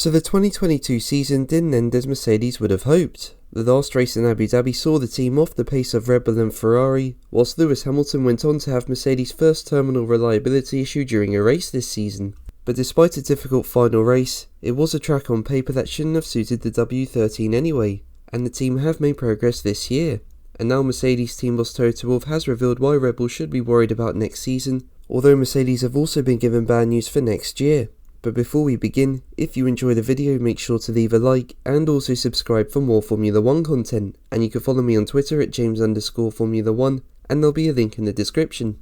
So the 2022 season didn't end as Mercedes would have hoped. The last race in Abu Dhabi saw the team off the pace of Red Bull and Ferrari, whilst Lewis Hamilton went on to have Mercedes' first terminal reliability issue during a race this season. But despite a difficult final race, it was a track on paper that shouldn't have suited the W13 anyway, and the team have made progress this year. And now Mercedes team boss Toto Wolff has revealed why Red Bull should be worried about next season, although Mercedes have also been given bad news for next year. But before we begin, if you enjoy the video, make sure to leave a like and also subscribe for more Formula 1 content, and you can follow me on Twitter at James_Formula1, and there'll be a link in the description.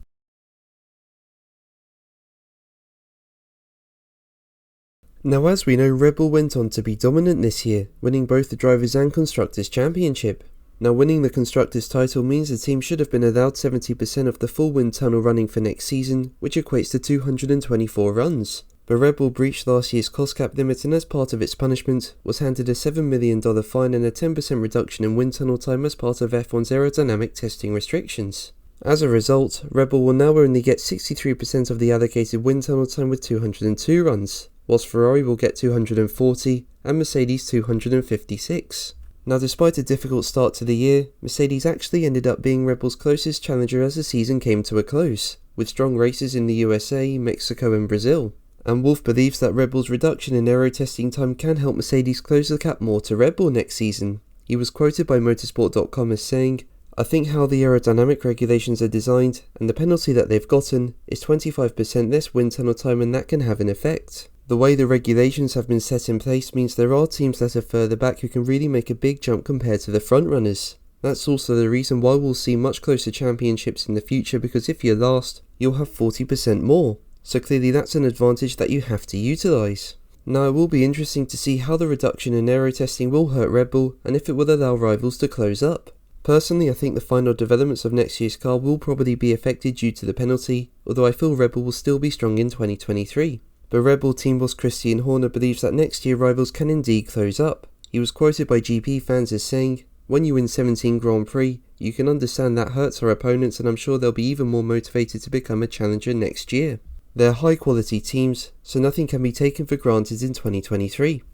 Now, as we know, Red Bull went on to be dominant this year, winning both the Drivers' and Constructors' Championship. Now, winning the Constructors' title means the team should have been allowed 70% of the full wind tunnel running for next season, which equates to 224 runs. But Red Bull breached last year's cost cap limit, and as part of its punishment, was handed a $7 million fine and a 10% reduction in wind tunnel time as part of F1's aerodynamic testing restrictions. As a result, Red Bull will now only get 63% of the allocated wind tunnel time with 202 runs, whilst Ferrari will get 240 and Mercedes 256. Now, despite a difficult start to the year, Mercedes actually ended up being Red Bull's closest challenger as the season came to a close, with strong races in the USA, Mexico and Brazil. And Wolff believes that Red Bull's reduction in aero testing time can help Mercedes close the gap more to Red Bull next season. He was quoted by motorsport.com as saying, "I think how the aerodynamic regulations are designed and the penalty that they've gotten is 25% less wind tunnel time, and that can have an effect. The way the regulations have been set in place means there are teams that are further back who can really make a big jump compared to the front runners. That's also the reason why we'll see much closer championships in the future, because if you're last, you'll have 40% more. So clearly that's an advantage that you have to utilise." Now, it will be interesting to see how the reduction in aero testing will hurt Red Bull and if it will allow rivals to close up. Personally, I think the final developments of next year's car will probably be affected due to the penalty, although I feel Red Bull will still be strong in 2023. But Red Bull team boss Christian Horner believes that next year rivals can indeed close up. He was quoted by GP fans as saying, "When you win 17 Grand Prix, you can understand that hurts our opponents, and I'm sure they'll be even more motivated to become a challenger next year. They're high quality teams, so nothing can be taken for granted in 2023.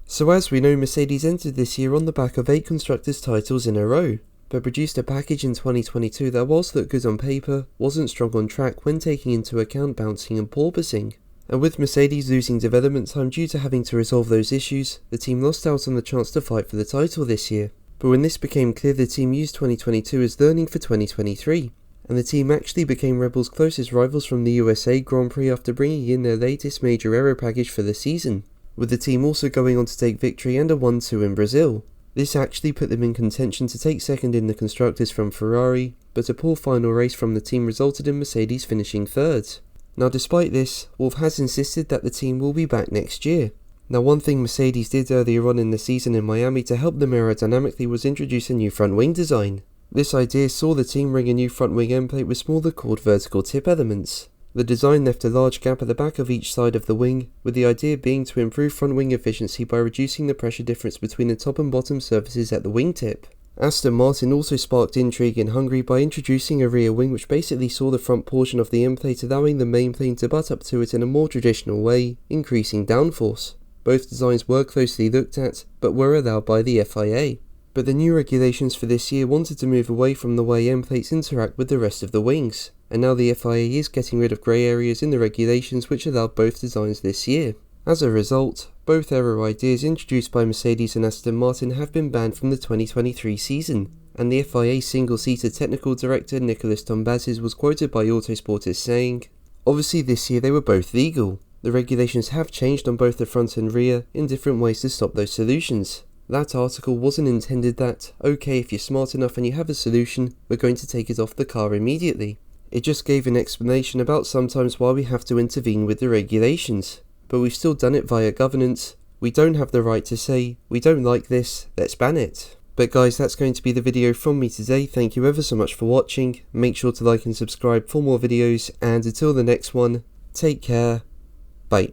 So as we know, Mercedes entered this year on the back of 8 Constructors' titles in a row, but produced a package in 2022 that, whilst looked good on paper, wasn't strong on track when taking into account bouncing and porpoising. And with Mercedes losing development time due to having to resolve those issues, the team lost out on the chance to fight for the title this year. But when this became clear, the team used 2022 as learning for 2023, and the team actually became Red Bull's closest rivals from the USA Grand Prix after bringing in their latest major aero package for the season, with the team also going on to take victory and a 1-2 in Brazil. This actually put them in contention to take second in the Constructors from Ferrari, but a poor final race from the team resulted in Mercedes finishing third. Now, despite this, Wolff has insisted that the team will be back next year. Now, one thing Mercedes did earlier on in the season in Miami to help them aerodynamically was introduce a new front wing design. This idea saw the team ring a new front wing end plate with smaller chord vertical tip elements. The design left a large gap at the back of each side of the wing, with the idea being to improve front wing efficiency by reducing the pressure difference between the top and bottom surfaces at the wingtip. Aston Martin also sparked intrigue in Hungary by introducing a rear wing which basically saw the front portion of the end plate, allowing the main plane to butt up to it in a more traditional way, increasing downforce. Both designs were closely looked at, but were allowed by the FIA. But the new regulations for this year wanted to move away from the way end plates interact with the rest of the wings, and now the FIA is getting rid of grey areas in the regulations which allowed both designs this year. As a result, both aero ideas introduced by Mercedes and Aston Martin have been banned from the 2023 season, and the FIA single-seater technical director Nicolas Tombazis was quoted by Autosport as saying, "Obviously this year they were both legal. The regulations have changed on both the front and rear in different ways to stop those solutions. That article wasn't intended that, okay, if you're smart enough and you have a solution, we're going to take it off the car immediately. It just gave an explanation about sometimes why we have to intervene with the regulations. But we've still done it via governance. We don't have the right to say, we don't like this, let's ban it." But guys, that's going to be the video from me today. Thank you ever so much for watching. Make sure to like and subscribe for more videos, and until the next one, take care. Bye.